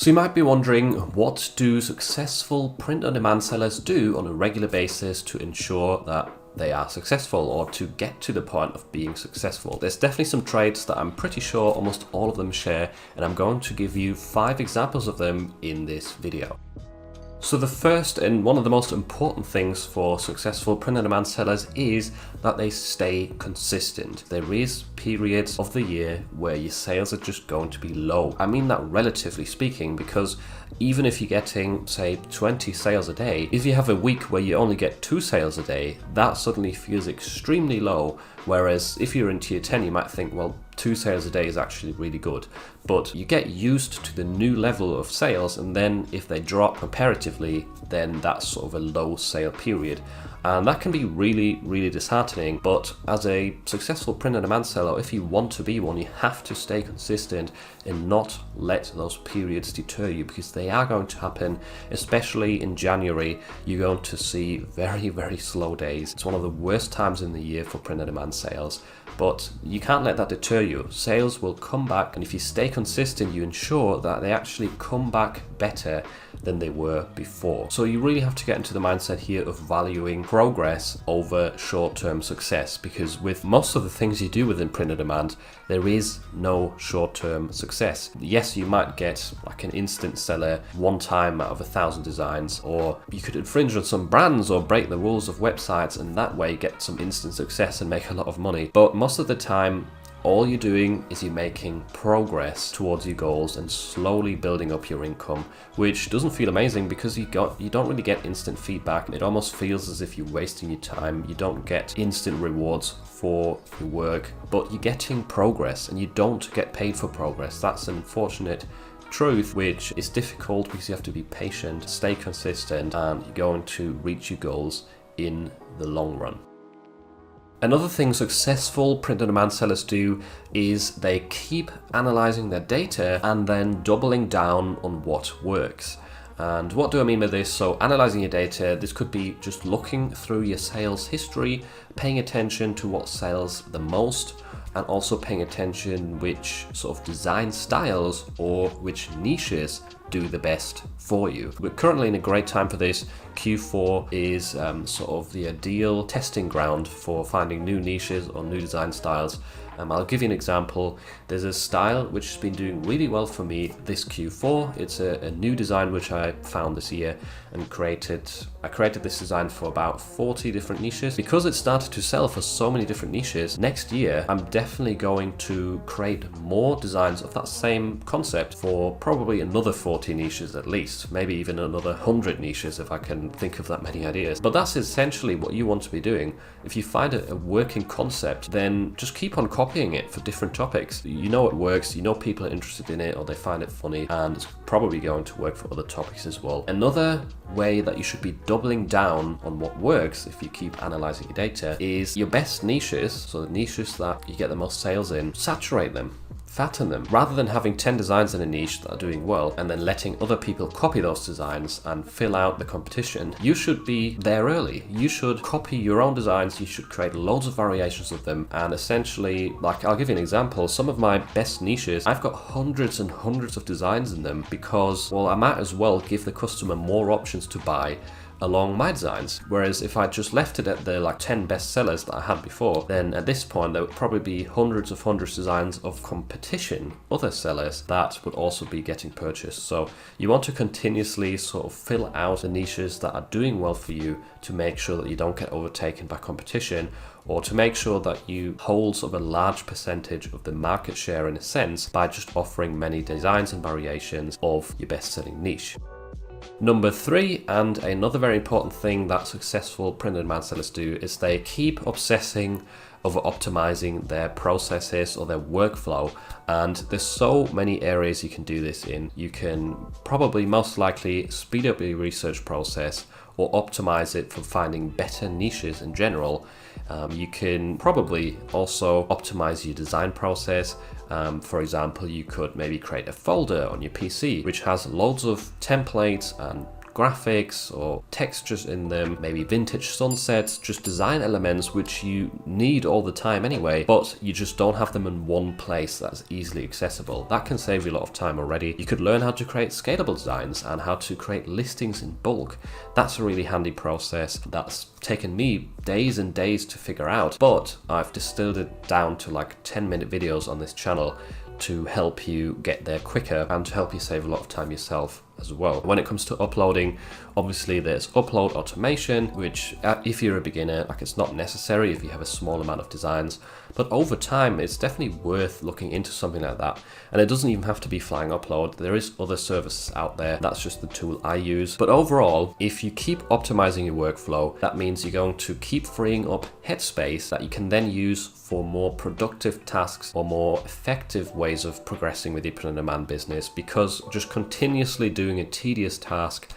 So you might be wondering, what do successful print-on-demand sellers do on a regular basis to ensure that they are successful, or to get to the point of being successful? There's definitely some traits that I'm pretty sure almost all of them share, and I'm going to give you 5 examples of them in this video. So the first and one of the most important things for successful print-on-demand sellers is that they stay consistent. There is periods of the year where your sales are just going to be low. I mean that relatively speaking, because even if you're getting, say, 20 sales a day, if you have a week where you only get 2 sales a day, that suddenly feels extremely low. Whereas if you're in tier 10, you might think, well, 2 sales a day is actually really good. But you get used to the new level of sales, and then if they drop comparatively, then that's sort of a low sale period. And that can be really, really disheartening. But as a successful print-on-demand seller, if you want to be one, you have to stay consistent and not let those periods deter you, because they are going to happen. Especially in January, you're going to see very, very slow days. It's one of the worst times in the year for print-on-demand sales. But you can't let that deter you. Sales will come back, and if you stay consistent, you ensure that they actually come back better than they were before. So you really have to get into the mindset here of valuing progress over short-term success, because with most of the things you do within print on demand, there is no short-term success. Yes, you might get like an instant seller one time out of 1,000 designs, or you could infringe on some brands or break the rules of websites and that way get some instant success and make a lot of money. But most of the time, all you're doing is you're making progress towards your goals and slowly building up your income, which doesn't feel amazing because you don't really get instant feedback. It almost feels as if you're wasting your time. You don't get instant rewards for your work, but you're getting progress, and you don't get paid for progress. That's an unfortunate truth, which is difficult because you have to be patient, stay consistent, and you're going to reach your goals in the long run. Another thing successful print-on-demand sellers do is they keep analyzing their data and then doubling down on what works. And what do I mean by this? So analyzing your data, this could be just looking through your sales history, paying attention to what sells the most, and also paying attention which sort of design styles or which niches do the best for you. We're currently in a great time for this. Q4 is sort of the ideal testing ground for finding new niches or new design styles. I'll give you an example. There's a style which has been doing really well for me this Q4. It's a new design which I found this year and I created this design for about 40 different niches. Because it started to sell for so many different niches, next year I'm definitely going to create more designs of that same concept for probably another 40 niches at least, maybe even another 100 niches if I can think of that many ideas. But that's essentially what you want to be doing. If you find a working concept, then just keep on copying it for different topics. You know it works, you know people are interested in it or they find it funny, and it's probably going to work for other topics as well. Another way that you should be doubling down on what works if you keep analyzing your data is your best niches. So the niches that you get the most sales in, saturate them. Fatten them. Rather than having 10 designs in a niche that are doing well and then letting other people copy those designs and fill out the competition, you should be there early. You should copy your own designs, you should create loads of variations of them, and essentially, like, I'll give you an example. Some of my best niches, I've got hundreds and hundreds of designs in them because, well, I might as well give the customer more options to buy along my designs. Whereas if I just left it at the like 10 best sellers that I had before, then at this point there would probably be hundreds of designs of competition, other sellers that would also be getting purchased. So you want to continuously sort of fill out the niches that are doing well for you to make sure that you don't get overtaken by competition, or to make sure that you hold sort of a large percentage of the market share in a sense by just offering many designs and variations of your best-selling niche. Number 3, and another very important thing that successful print-on-demand sellers do, is they keep obsessing over optimizing their processes or their workflow. And there's so many areas you can do this in. You can probably most likely speed up your research process or optimize it for finding better niches in general. You can probably also optimize your design process. For example, you could maybe create a folder on your PC which has loads of templates and graphics or textures in them, maybe vintage sunsets, just design elements which you need all the time anyway, but you just don't have them in one place that's easily accessible. That can save you a lot of time already. You could learn how to create scalable designs and how to create listings in bulk. That's a really handy process that's taken me days and days to figure out, but I've distilled it down to like 10-minute videos on this channel to help you get there quicker and to help you save a lot of time yourself as well. When it comes to uploading, obviously there's upload automation, which if you're a beginner, like, it's not necessary if you have a small amount of designs, but over time it's definitely worth looking into something like that. And it doesn't even have to be Flying Upload. There is other services out there. That's just the tool I use. But overall, if you keep optimizing your workflow, that means you're going to keep freeing up headspace that you can then use for more productive tasks or more effective ways of progressing with your print-on-demand business, because just continuously doing a tedious task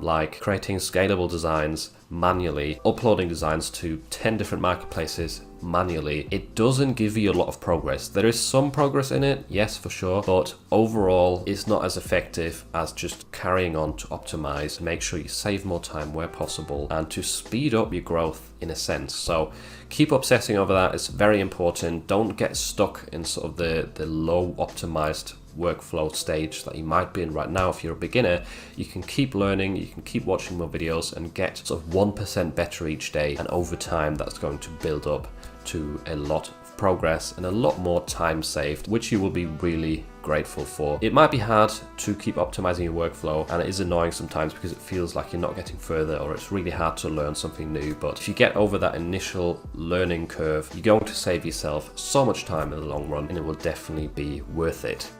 like creating scalable designs manually, uploading designs to 10 different marketplaces manually, it doesn't give you a lot of progress. There is some progress in it, yes, for sure, but overall it's not as effective as just carrying on to optimize, make sure you save more time where possible, and to speed up your growth in a sense. So keep obsessing over that. It's very important. Don't get stuck in sort of the low optimized workflow stage that you might be in right now. If you're a beginner, you can keep learning, you can keep watching more videos and get sort of 1% better each day, and over time that's going to build up to a lot of progress and a lot more time saved, which you will be really grateful for. It might be hard to keep optimizing your workflow, and it is annoying sometimes because it feels like you're not getting further, or it's really hard to learn something new. But if you get over that initial learning curve, you're going to save yourself so much time in the long run, and it will definitely be worth it.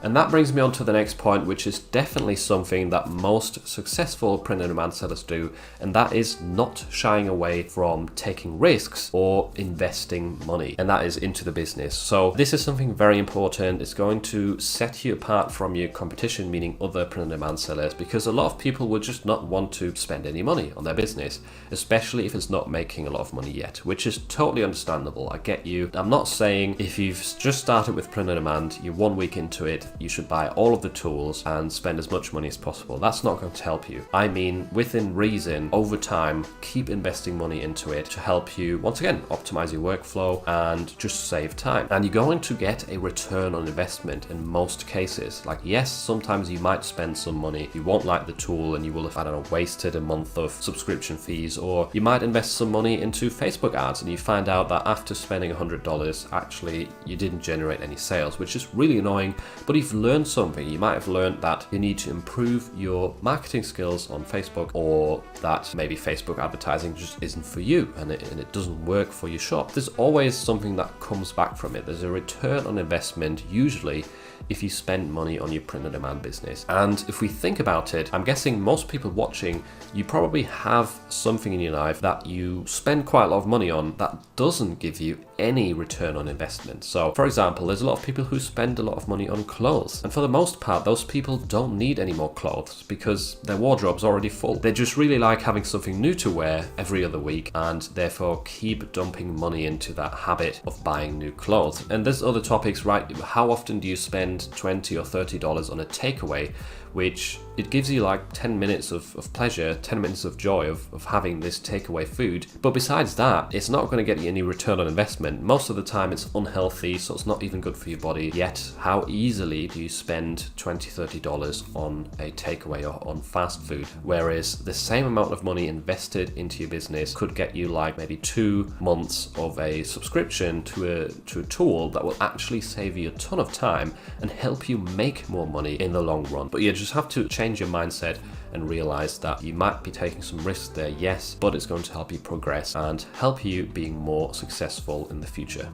And that brings me on to the next point, which is definitely something that most successful print-on-demand sellers do, and that is not shying away from taking risks or investing money, and that is into the business. So this is something very important. It's going to set you apart from your competition, meaning other print-on-demand sellers, because a lot of people would just not want to spend any money on their business, especially if it's not making a lot of money yet, which is totally understandable. I get you. I'm not saying if you've just started with print-on-demand, you're 1 week into it, you should buy all of the tools and spend as much money as possible. That's not going to help you. I mean, within reason, over time, keep investing money into it to help you, once again, optimize your workflow and just save time. And you're going to get a return on investment in most cases. Like, yes, sometimes you might spend some money, you won't like the tool, and you will have, I don't know, wasted a month of subscription fees, or you might invest some money into Facebook ads and you find out that after spending $100, actually you didn't generate any sales, which is really annoying. But you've learned something. You might have learned that you need to improve your marketing skills on Facebook, or that maybe Facebook advertising just isn't for you and it doesn't work for your shop. There's always something that comes back from it. There's a return on investment usually if you spend money on your print-on-demand business. And if we think about it, I'm guessing most people watching, you probably have something in your life that you spend quite a lot of money on that doesn't give you any return on investment. So for example, there's a lot of people who spend a lot of money on clothes, and for the most part those people don't need any more clothes because their wardrobe's already full. They just really like having something new to wear every other week, and therefore keep dumping money into that habit of buying new clothes. And there's other topics, right? How often do you spend $20 or $30 on a takeaway, which it gives you like 10 minutes of pleasure, 10 minutes of joy of having this takeaway food. But besides that, it's not going to get you any return on investment. Most of the time it's unhealthy, so it's not even good for your body. Yet, how easily do you spend $20, $30 on a takeaway or on fast food? Whereas the same amount of money invested into your business could get you like maybe 2 months of a subscription to a tool that will actually save you a ton of time and help you make more money in the long run. But you just have to change your mindset and realize that you might be taking some risks there, yes, but it's going to help you progress and help you being more successful in the future.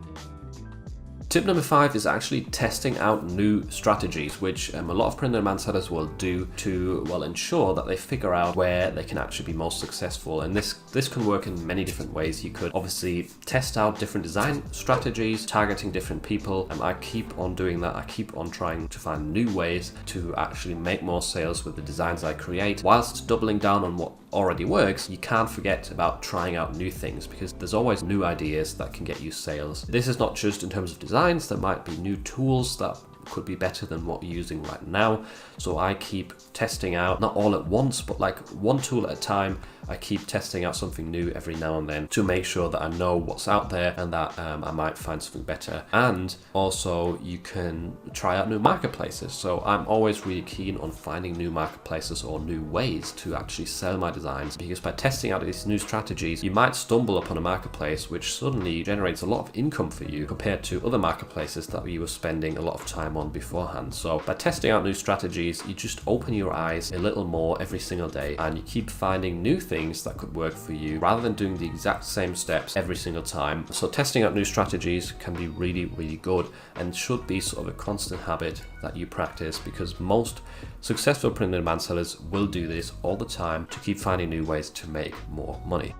Tip number 5 is actually testing out new strategies, which a lot of print-on-demand sellers will do to, well, ensure that they figure out where they can actually be most successful. And this can work in many different ways. You could obviously test out different design strategies, targeting different people. And I keep on doing that. I keep on trying to find new ways to actually make more sales with the designs I create. Whilst doubling down on what already works, you can't forget about trying out new things, because there's always new ideas that can get you sales. This is not just in terms of designs. There might be new tools that could be better than what you're using right now. So I keep testing out, not all at once, but like one tool at a time. I keep testing out something new every now and then to make sure that I know what's out there and that I might find something better. And also you can try out new marketplaces. So I'm always really keen on finding new marketplaces or new ways to actually sell my designs, because by testing out these new strategies, you might stumble upon a marketplace which suddenly generates a lot of income for you compared to other marketplaces that you were spending a lot of time on beforehand. So by testing out new strategies, you just open your eyes a little more every single day, and you keep finding new things that could work for you rather than doing the exact same steps every single time. So testing out new strategies can be really, really good and should be sort of a constant habit that you practice, because most successful print-on-demand sellers will do this all the time to keep finding new ways to make more money.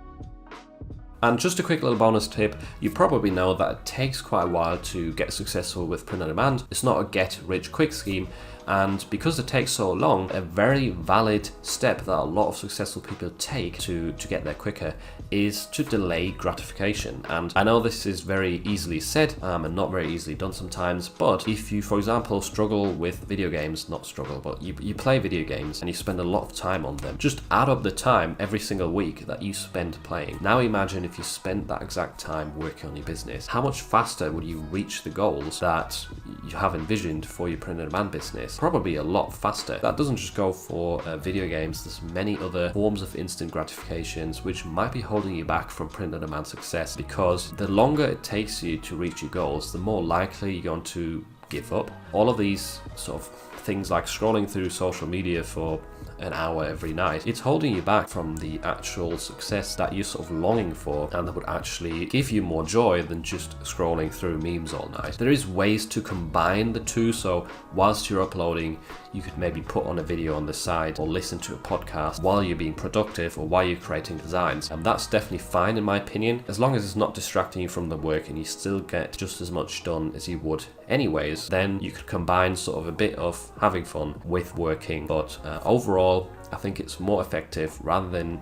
And just a quick little bonus tip, you probably know that it takes quite a while to get successful with print on demand. It's not a get rich quick scheme, and because it takes so long, a very valid step that a lot of successful people take to get there quicker is to delay gratification. And I know this is very easily said and not very easily done sometimes, but if you, for example, struggle with video games, not struggle, but you play video games and you spend a lot of time on them, just add up the time every single week that you spend playing. Now imagine if you spent that exact time working on your business, how much faster would you reach the goals that you have envisioned for your print on demand business? Probably a lot faster. That doesn't just go for video games. There's many other forms of instant gratifications which might be holding you back from print on demand success, because the longer it takes you to reach your goals, the more likely you're going to give up. All of these sort of things like scrolling through social media for an hour every night, it's holding you back from the actual success that you're sort of longing for and that would actually give you more joy than just scrolling through memes all night. There is ways to combine the two, so whilst you're uploading, you could maybe put on a video on the side or listen to a podcast while you're being productive or while you're creating designs, and that's definitely fine in my opinion, as long as it's not distracting you from the work and you still get just as much done as you would anyways. Then you could combine sort of a bit of having fun with working, but overall I think it's more effective rather than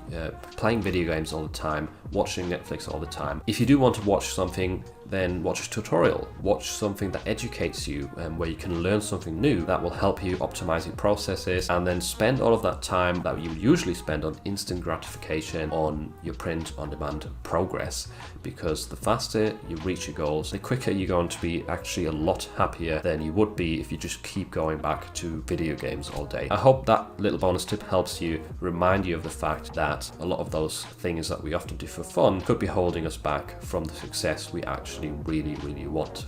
playing video games all the time, watching Netflix all the time. If you do want to watch something, then watch a tutorial, watch something that educates you and where you can learn something new that will help you optimize your processes, and then spend all of that time that you would usually spend on instant gratification on your print on demand progress, because the faster you reach your goals, the quicker you're going to be actually a lot happier than you would be if you just keep going back to video games all day. I hope that little bonus tip helps you, remind you of the fact that a lot of those things that we often do for fun could be holding us back from the success we actually really, really want.